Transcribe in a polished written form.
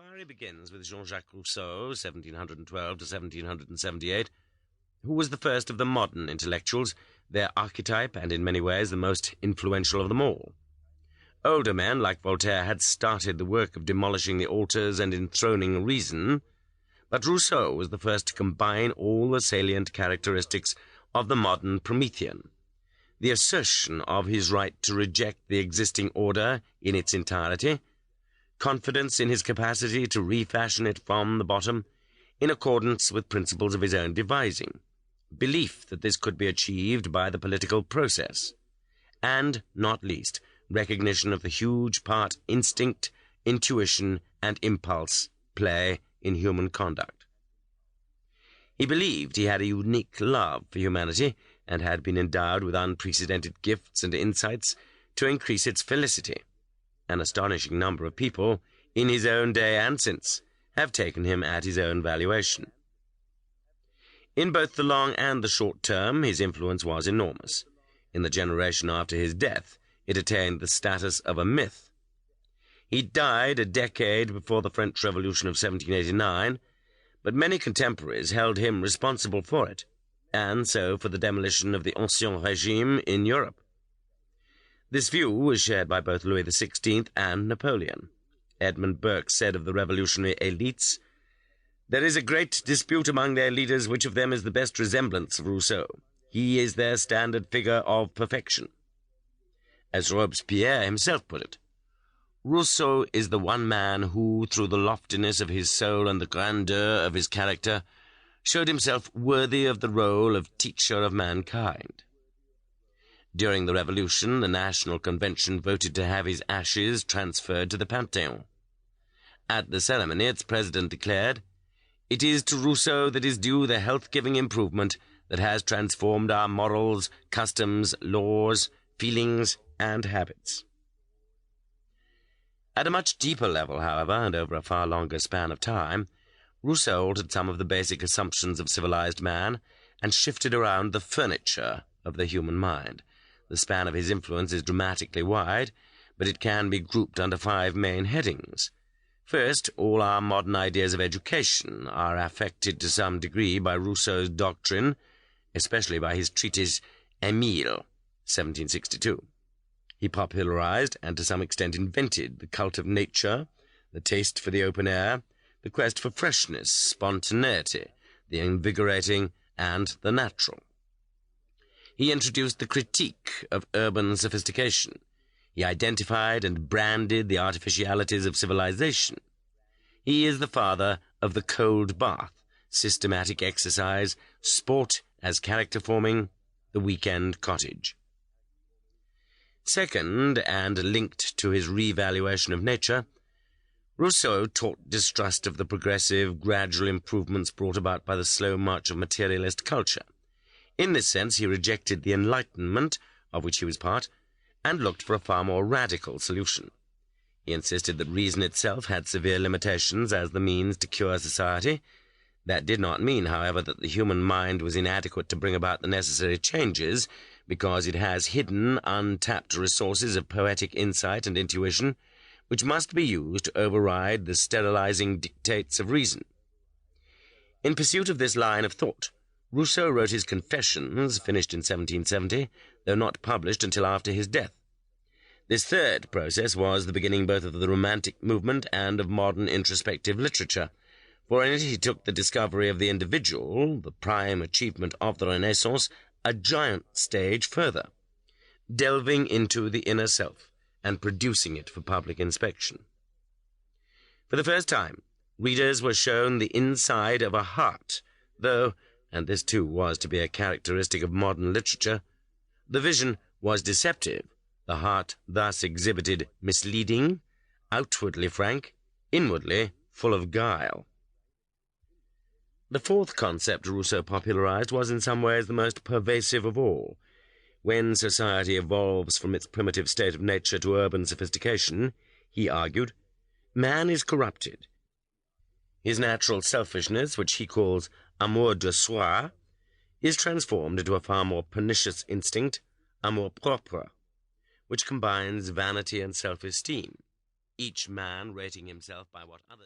inquiry begins with Jean-Jacques Rousseau, 1712 to 1778, who was the first of the modern intellectuals, their archetype, and in many ways the most influential of them all. Older men, like Voltaire, had started the work of demolishing the altars and enthroning reason, but Rousseau was the first to combine all the salient characteristics of the modern Promethean: the assertion of his right to reject the existing order in its entirety, confidence in his capacity to refashion it from the bottom in accordance with principles of his own devising, belief that this could be achieved by the political process, and, not least, recognition of the huge part instinct, intuition, and impulse play in human conduct. He believed he had a unique love for humanity and had been endowed with unprecedented gifts and insights to increase its felicity. An astonishing number of people, in his own day and since, have taken him at his own valuation. In both the long and the short term, his influence was enormous. In the generation after his death, it attained the status of a myth. He died a decade before the French Revolution of 1789, but many contemporaries held him responsible for it, and so for the demolition of the Ancien Régime in Europe. This view was shared by both Louis XVI and Napoleon. Edmund Burke said of the revolutionary elites, "There is a great dispute among their leaders which of them is the best resemblance of Rousseau. He is their standard figure of perfection." As Robespierre himself put it, "Rousseau is the one man who, through the loftiness of his soul and the grandeur of his character, showed himself worthy of the role of teacher of mankind." During the Revolution, the National Convention voted to have his ashes transferred to the Panthéon. At the ceremony, its president declared, "It is to Rousseau that is due the health-giving improvement that has transformed our morals, customs, laws, feelings, and habits." At a much deeper level, however, and over a far longer span of time, Rousseau altered some of the basic assumptions of civilized man and shifted around the furniture of the human mind. The span of his influence is dramatically wide, but it can be grouped under 5 main headings. First, all our modern ideas of education are affected to some degree by Rousseau's doctrine, especially by his treatise Émile, 1762. He popularized, and to some extent invented, the cult of nature, the taste for the open air, the quest for freshness, spontaneity, the invigorating, and the natural. He introduced the critique of urban sophistication. He identified and branded the artificialities of civilization. He is the father of the cold bath, systematic exercise, sport as character-forming, the weekend cottage. Second, and linked to his revaluation of nature, Rousseau taught distrust of the progressive, gradual improvements brought about by the slow march of materialist culture. In this sense, he rejected the Enlightenment, of which he was part, and looked for a far more radical solution. He insisted that reason itself had severe limitations as the means to cure society. That did not mean, however, that the human mind was inadequate to bring about the necessary changes, because it has hidden, untapped resources of poetic insight and intuition, which must be used to override the sterilizing dictates of reason. In pursuit of this line of thought, Rousseau wrote his Confessions, finished in 1770, though not published until after his death. This third process was the beginning both of the Romantic movement and of modern introspective literature, for in it he took the discovery of the individual, the prime achievement of the Renaissance, a giant stage further, delving into the inner self and producing it for public inspection. For the first time, readers were shown the inside of a heart, though, and this too was to be a characteristic of modern literature, the vision was deceptive, the heart thus exhibited misleading, outwardly frank, inwardly full of guile. The fourth concept Rousseau popularized was in some ways the most pervasive of all. When society evolves from its primitive state of nature to urban sophistication, he argued, man is corrupted. His natural selfishness, which he calls amour de soi, is transformed into a far more pernicious instinct, amour propre, which combines vanity and self-esteem, each man rating himself by what others